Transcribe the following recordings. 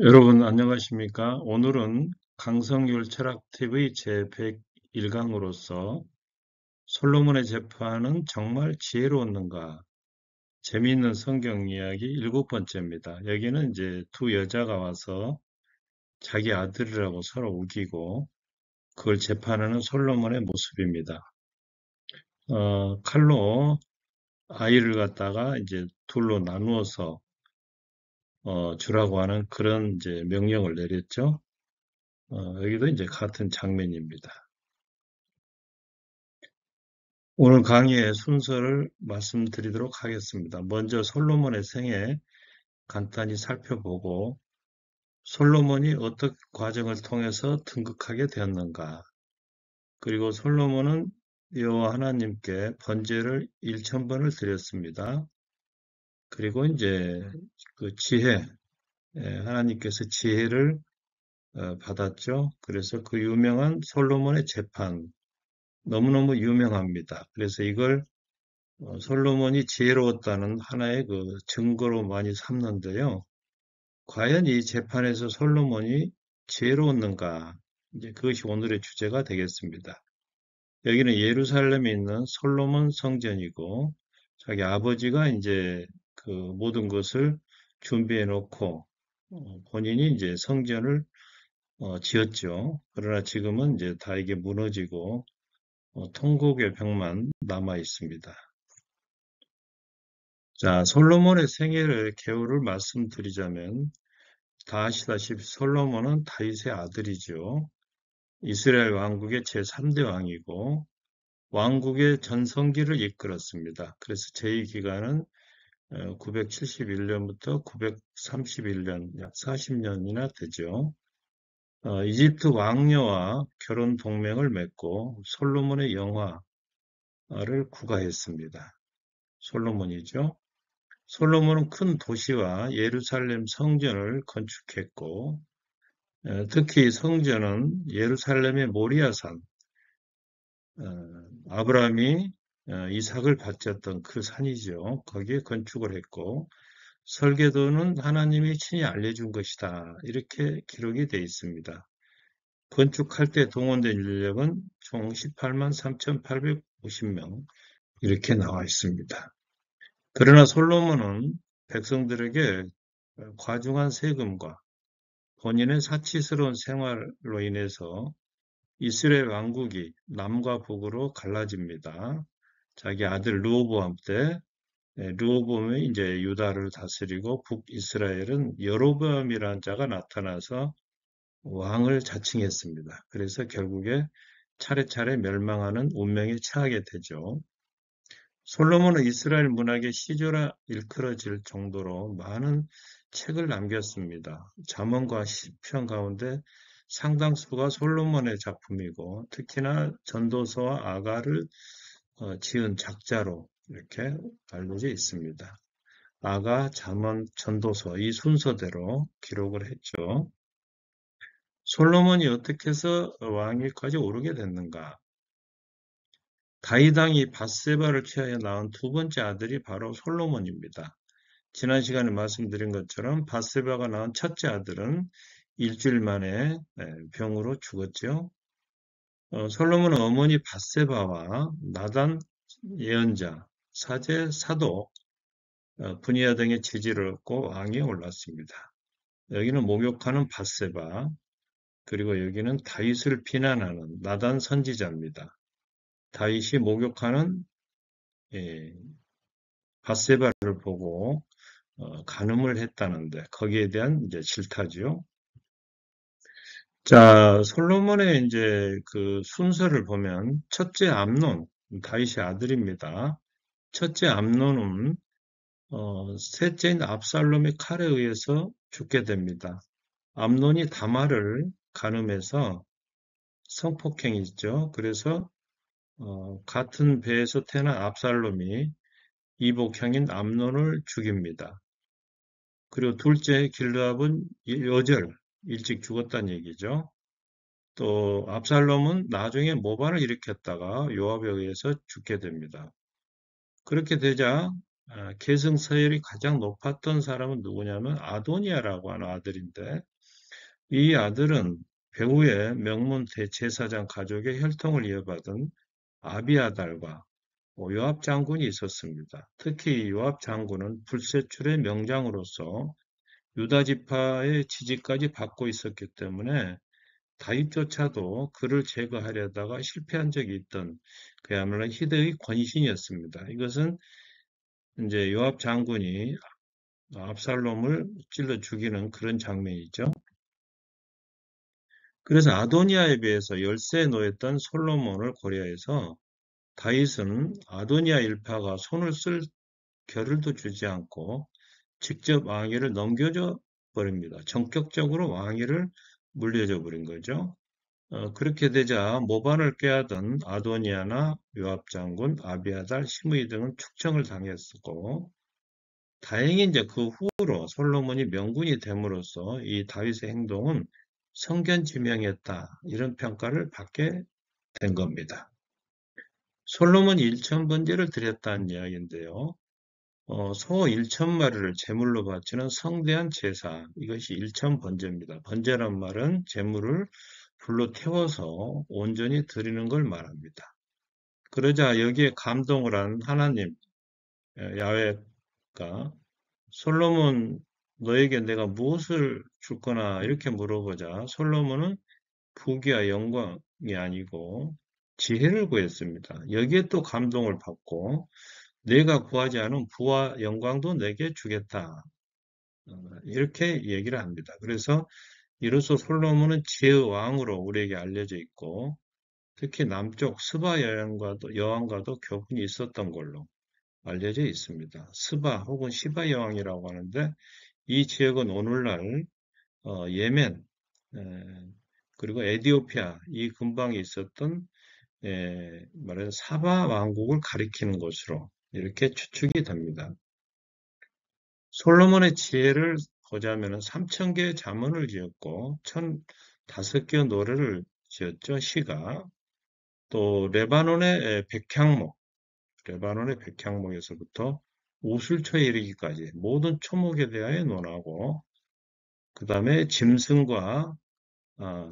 여러분 안녕하십니까? 오늘은 강성률 철학TV 제101강으로서 솔로몬의 재판은 정말 지혜로웠는가? 재미있는 성경 이야기 7번째입니다. 여기는 이제 두 여자가 와서 자기 아들이라고 서로 우기고 그걸 재판하는 솔로몬의 모습입니다. 칼로 아이를 갖다가 이제 둘로 나누어서 주라고 하는 그런 이제 명령을 내렸죠. 여기도 이제 같은 장면입니다. 오늘 강의의 순서를 말씀드리도록 하겠습니다. 먼저 솔로몬의 생애 간단히 살펴보고 솔로몬이 어떤 과정을 통해서 등극하게 되었는가, 그리고 솔로몬은 여호와 하나님께 번제를 1000번을 드렸습니다. 그리고 이제 그 지혜, 하나님께서 지혜를 받았죠. 그래서 그 유명한 솔로몬의 재판, 너무너무 유명합니다. 그래서 이걸 솔로몬이 지혜로웠다는 하나의 그 증거로 많이 삼는데요. 과연 이 재판에서 솔로몬이 지혜로웠는가? 이제 그것이 오늘의 주제가 되겠습니다. 여기는 예루살렘에 있는 솔로몬 성전이고, 자기 아버지가 이제 그 모든 것을 준비해 놓고, 본인이 이제 성전을 지었죠. 그러나 지금은 이제 다 이게 무너지고, 통곡의 벽만 남아 있습니다. 자, 솔로몬의 생애를 개요를 말씀드리자면 다 아시다시피 솔로몬은 다윗의 아들이죠. 이스라엘 왕국의 제3대 왕이고 왕국의 전성기를 이끌었습니다. 그래서 제2기간은 971년부터 931년, 약 40년이나 되죠. 이집트 왕녀와 결혼 동맹을 맺고 솔로몬의 영화를 구가했습니다. 솔로몬이죠. 솔로몬은 큰 도시와 예루살렘 성전을 건축했고, 특히 성전은 예루살렘의 모리아산, 아브라함이 이삭을 바쳤던 그 산이죠. 거기에 건축을 했고, 설계도는 하나님이 친히 알려준 것이다. 이렇게 기록이 되어 있습니다. 건축할 때 동원된 인력은 총 18만 3,850명 이렇게 나와 있습니다. 그러나 솔로몬은 백성들에게 과중한 세금과 본인의 사치스러운 생활로 인해서 이스라엘 왕국이 남과 북으로 갈라집니다. 자기 아들 르호보암 때 르호보암이 이제 유다를 다스리고 북이스라엘은 여로보암이라는 자가 나타나서 왕을 자칭했습니다. 그래서 결국에 차례차례 멸망하는 운명에 처하게 되죠. 솔로몬은 이스라엘 문학의 시조라 일컬어질 정도로 많은 책을 남겼습니다. 잠언과 시편 가운데 상당수가 솔로몬의 작품이고, 특히나 전도서와 아가를 지은 작자로 이렇게 알려져 있습니다. 아가, 잠언, 전도서 이 순서대로 기록을 했죠. 솔로몬이 어떻게 해서 왕위까지 오르게 됐는가? 다윗 왕이 밧세바를 취하여 낳은 두 번째 아들이 바로 솔로몬입니다. 지난 시간에 말씀드린 것처럼 밧세바가 낳은 첫째 아들은 일주일 만에 병으로 죽었죠. 솔로몬은 어머니 밧세바와 나단 예언자, 사제 사도 분이야 등의 지지를 얻고 왕위에 올랐습니다. 여기는 목욕하는 밧세바, 그리고 여기는 다윗을 비난하는 나단 선지자입니다. 다윗이 목욕하는 밧세바를 보고 간음을 했다는데 거기에 대한 이제 질타죠. 자, 솔로몬의 이제 그 순서를 보면 첫째 암논, 다윗의 아들입니다. 첫째 암논은 셋째인 압살롬의 칼에 의해서 죽게 됩니다. 암논이 다말을 간음해서 성폭행이죠. 그래서 같은 배에서 태어난 압살롬이 이복형인 암논을 죽입니다. 그리고 둘째 길르압은 여절, 일찍 죽었다는 얘기죠. 또 압살롬은 나중에 모반을 일으켰다가 요압에 의해서 죽게 됩니다. 그렇게 되자 계승 서열이 가장 높았던 사람은 누구냐면 아도니아라고 하는 아들인데, 이 아들은 배후의 명문 대제사장 가족의 혈통을 이어받은 아비아달과 요압 장군이 있었습니다. 특히 요압 장군은 불세출의 명장으로서 유다 지파의 지지까지 받고 있었기 때문에 다윗조차도 그를 제거하려다가 실패한 적이 있던 그야말로 희대의 권신이었습니다. 이것은 이제 요압 장군이 압살롬을 찔러 죽이는 그런 장면이죠. 그래서 아도니아에 비해서 열세에 놓였던 솔로몬을 고려해서 다윗은 아도니아 일파가 손을 쓸 겨를도 주지 않고 직접 왕위를 넘겨줘 버립니다. 전격적으로 왕위를 물려줘 버린 거죠. 그렇게 되자 모반을 꾀하던 아도니아나 요압 장군, 아비아달, 시므이 등은 축정을 당했었고, 다행히 이제 그 후로 솔로몬이 명군이 됨으로써 이 다윗의 행동은 성견지명이었다, 이런 평가를 받게 된 겁니다. 솔로몬이 1,000번제를 드렸다는 이야기인데요. 소 1,000마리를 제물로 바치는 성대한 제사, 이것이 1,000번제입니다. 번제란 말은 제물을 불로 태워서 온전히 드리는 걸 말합니다. 그러자 여기에 감동을 한 하나님, 야훼가 솔로몬, 너에게 내가 무엇을 줄 거나 이렇게 물어보자 솔로몬은 부귀와 영광이 아니고 지혜를 구했습니다. 여기에 또 감동을 받고 내가 구하지 않은 부와 영광도 내게 주겠다. 이렇게 얘기를 합니다. 그래서 이로써 솔로몬은 지혜의 왕으로 우리에게 알려져 있고 특히 남쪽 스바 여왕과도 교분이 있었던 걸로 알려져 있습니다. 스바 혹은 시바 여왕이라고 하는데 이 지역은 오늘날 예멘 그리고 에디오피아 이 근방에 있었던 말하자면 사바 왕국을 가리키는 것으로 이렇게 추측이 됩니다. 솔로몬의 지혜를 보자면 3,000개의 잠언을 지었고 1,005개의 노래를 지었죠. 시가. 또 레바논의 백향목에서부터 우슬초에 이르기까지 모든 초목에 대하여 논하고 그 다음에 짐승과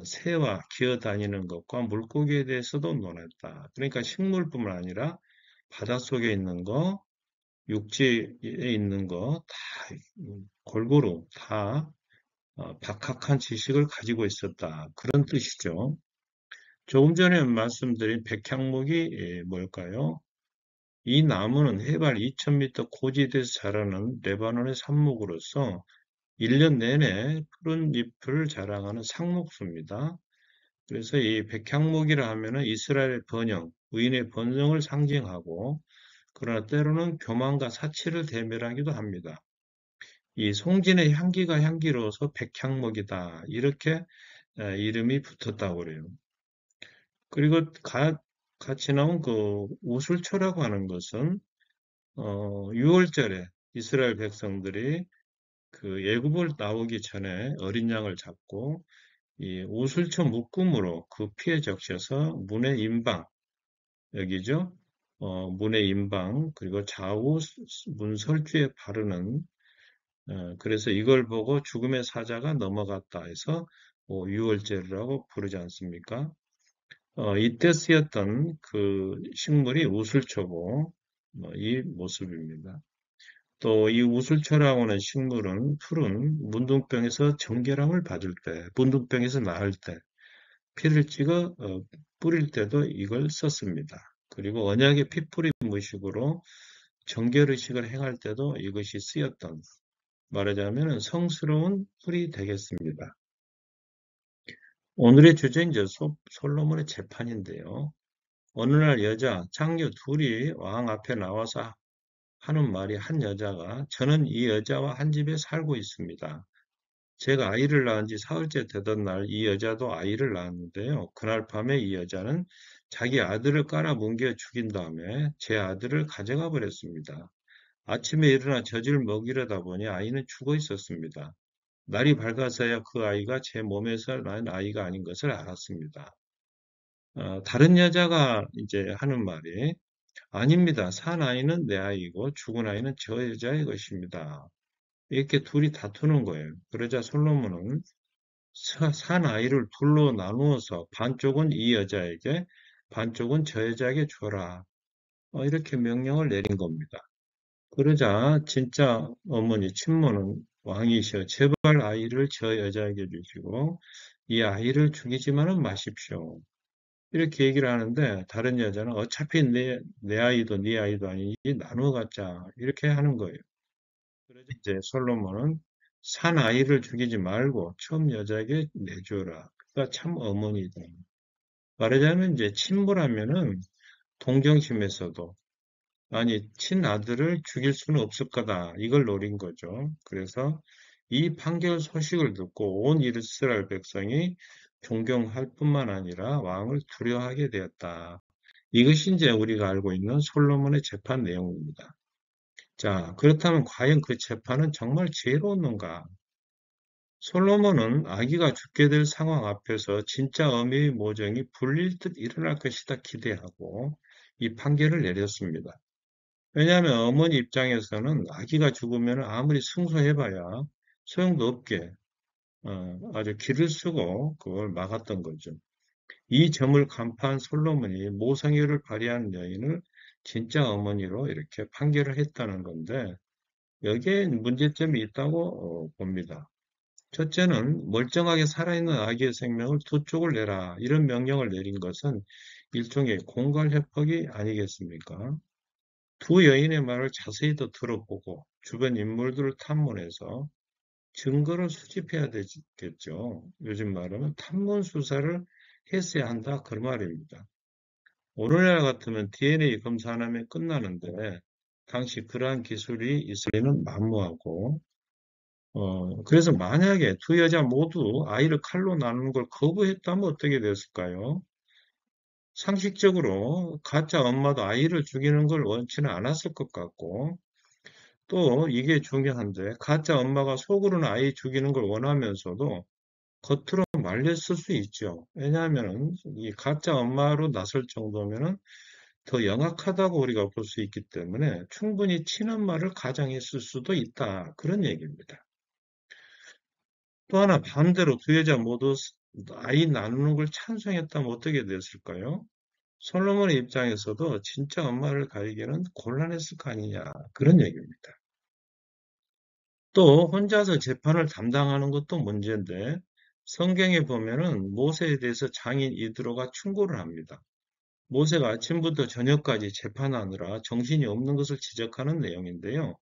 새와 기어다니는 것과 물고기에 대해서도 논했다. 그러니까 식물뿐만 아니라 바닷속에 있는 거, 육지에 있는 거 다 골고루 다 박학한 지식을 가지고 있었다. 그런 뜻이죠. 조금 전에 말씀드린 백향목이 뭘까요? 이 나무는 해발 2,000m 고지대에서 자라는 레바논의 삽목으로서 1년 내내 푸른 잎을 자랑하는 상목수입니다. 그래서 이 백향목이라 하면은 이스라엘의 번영, 의인의 번영을 상징하고 그러나 때로는 교만과 사치를 대멸하기도 합니다. 이 송진의 향기가 향기로워서 백향목이다. 이렇게 이름이 붙었다고 그래요. 그리고 같이 나온 그 우슬초라고 하는 것은 6월절에 이스라엘 백성들이 그 애굽을 나오기 전에 어린 양을 잡고 이 우슬초 묶음으로 그 피에 적셔서 문의 임방 여기죠. 문의 임방 그리고 좌우 문설주에 바르는 그래서 이걸 보고 죽음의 사자가 넘어갔다 해서 6월절이라고 부르지 않습니까? 이때 쓰였던 그 식물이 우슬초고 이 모습입니다. 또 이 우슬초라고 하는 식물은 푸른 문둥병에서 정결함을 받을 때, 문둥병에서 나을 때, 피를 찍어 뿌릴 때도 이걸 썼습니다. 그리고 언약의 피뿌림 의식으로 정결 의식을 행할 때도 이것이 쓰였던 말하자면 성스러운 풀이 되겠습니다. 오늘의 주제는 이제 솔로몬의 재판인데요. 어느 날 여자, 장녀 둘이 왕 앞에 나와서 하는 말이 한 여자가 저는 이 여자와 한 집에 살고 있습니다. 제가 아이를 낳은 지 사흘째 되던 날 이 여자도 아이를 낳았는데요. 그날 밤에 이 여자는 자기 아들을 깔아뭉개 죽인 다음에 제 아들을 가져가 버렸습니다. 아침에 일어나 젖을 먹이려다 보니 아이는 죽어 있었습니다. 날이 밝아서야 그 아이가 제 몸에서 난 아이가 아닌 것을 알았습니다. 다른 여자가 이제 하는 말이 아닙니다. 산 아이는 내 아이고 죽은 아이는 저 여자의 것입니다. 이렇게 둘이 다투는 거예요. 그러자 솔로몬은 산 아이를 둘로 나누어서 반쪽은 이 여자에게, 반쪽은 저 여자에게 줘라. 이렇게 명령을 내린 겁니다. 그러자 진짜 어머니 친모는 왕이시여 제발 아이를 저 여자에게 주시고 이 아이를 죽이지만은 마십시오. 이렇게 얘기를 하는데 다른 여자는 어차피 내 아이도 네 아이도 아니니 나누어 갖자 이렇게 하는 거예요. 그래서 이제 솔로몬은 산 아이를 죽이지 말고 처음 여자에게 내줘라. 그가 참 어머니다. 말하자면 이제 친부라면은 동정심에서도 아니 친아들을 죽일 수는 없을 거다. 이걸 노린 거죠. 그래서 이 판결 소식을 듣고 온 이스라엘 백성이 존경할 뿐만 아니라 왕을 두려워하게 되었다. 이것이 이제 우리가 알고 있는 솔로몬의 재판 내용입니다. 자, 그렇다면 과연 그 재판은 정말 지혜로웠는가? 솔로몬은 아기가 죽게 될 상황 앞에서 진짜 어미의 모정이 불릴 듯 일어날 것이다 기대하고 이 판결을 내렸습니다. 왜냐하면 어머니 입장에서는 아기가 죽으면 아무리 승소해봐야 소용도 없게 아주 기를 쓰고 그걸 막았던 거죠. 이 점을 간파한 솔로몬이 모성애를 발휘한 여인을 진짜 어머니로 이렇게 판결을 했다는 건데 여기에 문제점이 있다고 봅니다. 첫째는 멀쩡하게 살아있는 아기의 생명을 두 쪽을 내라 이런 명령을 내린 것은 일종의 공갈협박이 아니겠습니까? 두 여인의 말을 자세히 더 들어보고 주변 인물들을 탐문해서 증거를 수집해야 되겠죠. 요즘 말하면 탐문 수사를 했어야 한다 그 말입니다. 오늘날 같으면 DNA 검사 하면 끝나는데 당시 그러한 기술이 있으리는 만무하고 그래서 만약에 두 여자 모두 아이를 칼로 나누는 걸 거부했다면 어떻게 됐을까요? 상식적으로 가짜 엄마도 아이를 죽이는 걸 원치는 않았을 것 같고 또 이게 중요한데 가짜 엄마가 속으로는 아이 죽이는 걸 원하면서도 겉으로 말렸을 수 있죠. 왜냐하면 이 가짜 엄마로 나설 정도면은 더 영악하다고 우리가 볼 수 있기 때문에 충분히 친엄마를 가장했을 수도 있다. 그런 얘기입니다. 또 하나 반대로 두 여자 모두 아이 나누는 걸 찬성했다면 어떻게 됐을까요? 솔로몬의 입장에서도 진짜 엄마를 가리기는 곤란했을 거 아니냐. 그런 얘기입니다. 또 혼자서 재판을 담당하는 것도 문제인데 성경에 보면은 모세에 대해서 장인 이드로가 충고를 합니다. 모세가 아침부터 저녁까지 재판하느라 정신이 없는 것을 지적하는 내용인데요.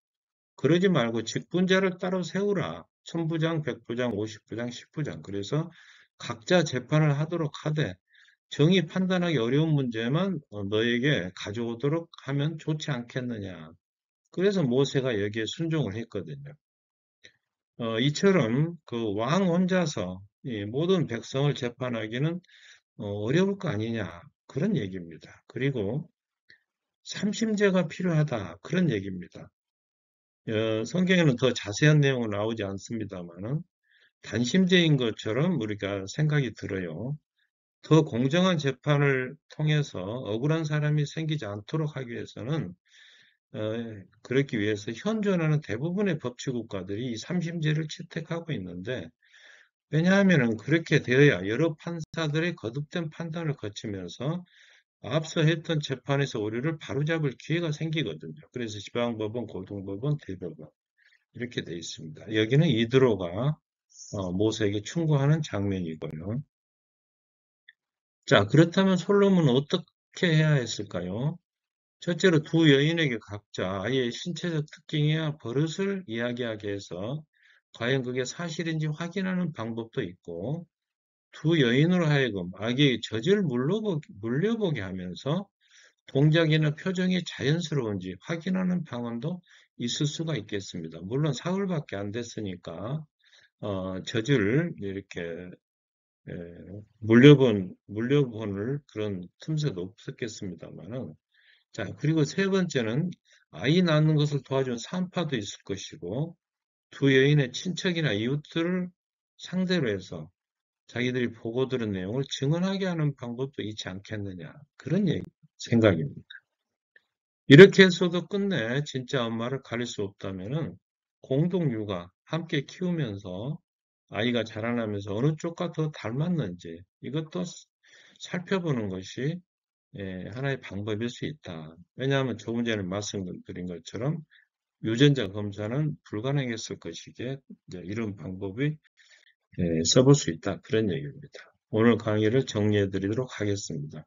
그러지 말고 직분자를 따로 세우라. 천부장, 백부장, 오십부장, 십부장. 그래서 각자 재판을 하도록 하되 정의 판단하기 어려운 문제만 너에게 가져오도록 하면 좋지 않겠느냐. 그래서 모세가 여기에 순종을 했거든요. 이처럼 그 왕 혼자서 이 모든 백성을 재판하기는 어려울 거 아니냐. 그런 얘기입니다. 그리고 삼심제가 필요하다. 그런 얘기입니다. 성경에는 더 자세한 내용은 나오지 않습니다만은 단심제인 것처럼 우리가 생각이 들어요. 더 공정한 재판을 통해서 억울한 사람이 생기지 않도록 하기 위해서는 어, 그렇기 위해서 현존하는 대부분의 법치국가들이 이 삼심제를 채택하고 있는데 왜냐하면은 그렇게 되어야 여러 판사들의 거듭된 판단을 거치면서 앞서 했던 재판에서 오류를 바로잡을 기회가 생기거든요. 그래서 지방법원, 고등법원, 대법원 이렇게 되어 있습니다. 여기는 이드로가 모세에게 충고하는 장면이고요. 자, 그렇다면 솔로몬은 어떻게 해야 했을까요? 첫째로 두 여인에게 각자 아이의 신체적 특징이나 버릇을 이야기하게 해서 과연 그게 사실인지 확인하는 방법도 있고 두 여인으로 하여금 아기의 젖을 물려보게 하면서 동작이나 표정이 자연스러운지 확인하는 방안도 있을 수가 있겠습니다. 물론 사흘밖에 안 됐으니까 젖을 이렇게 물려본을 그런 틈새도 없었겠습니다만은 자, 그리고 세 번째는 아이 낳는 것을 도와준 산파도 있을 것이고 두 여인의 친척이나 이웃들을 상대로 해서 자기들이 보고 들은 내용을 증언하게 하는 방법도 있지 않겠느냐. 그런 생각입니다. 이렇게 해서도 끝내 진짜 엄마를 가릴 수 없다면은 공동 육아, 함께 키우면서 아이가 자라나면서 어느 쪽과 더 닮았는지 이것도 살펴보는 것이 하나의 방법일 수 있다. 왜냐하면 조금 전에 말씀드린 것처럼 유전자 검사는 불가능했을 것이기에 이제 이런 방법이 써볼 수 있다. 그런 얘기입니다. 오늘 강의를 정리해 드리도록 하겠습니다.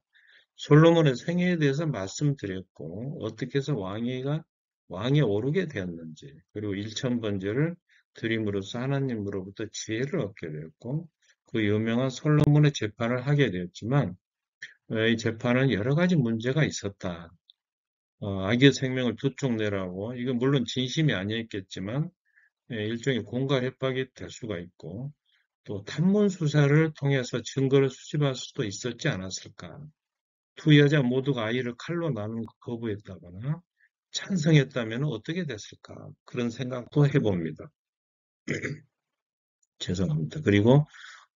솔로몬의 생애에 대해서 말씀드렸고 어떻게 해서 왕에 오르게 되었는지 그리고 일천번제를 드림으로써 하나님으로부터 지혜를 얻게 되었고 그 유명한 솔로몬의 재판을 하게 되었지만 이 재판은 여러 가지 문제가 있었다. 아기의 생명을 두 쪽 내라고 이건 물론 진심이 아니었겠지만 일종의 공갈 협박이 될 수가 있고 또 탐문 수사를 통해서 증거를 수집할 수도 있었지 않았을까. 두 여자 모두가 아이를 칼로 나누는 거 거부했다거나 찬성했다면 어떻게 됐을까? 그런 생각도 해봅니다. 죄송합니다. 그리고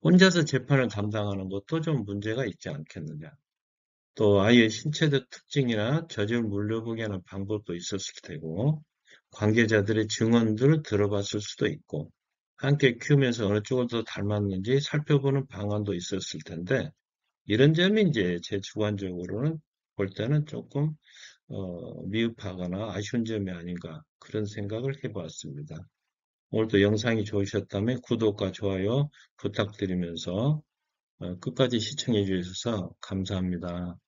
혼자서 재판을 담당하는 것도 좀 문제가 있지 않겠느냐. 또 아이의 신체적 특징이나 젖을 물려보게 하는 방법도 있었을 테고 관계자들의 증언들을 들어봤을 수도 있고 함께 키우면서 어느 쪽을 더 닮았는지 살펴보는 방안도 있었을 텐데 이런 점이 이제 제 주관적으로는 볼 때는 조금 미흡하거나 아쉬운 점이 아닌가 그런 생각을 해보았습니다. 오늘도 영상이 좋으셨다면 구독과 좋아요 부탁드리면서 끝까지 시청해 주셔서 감사합니다.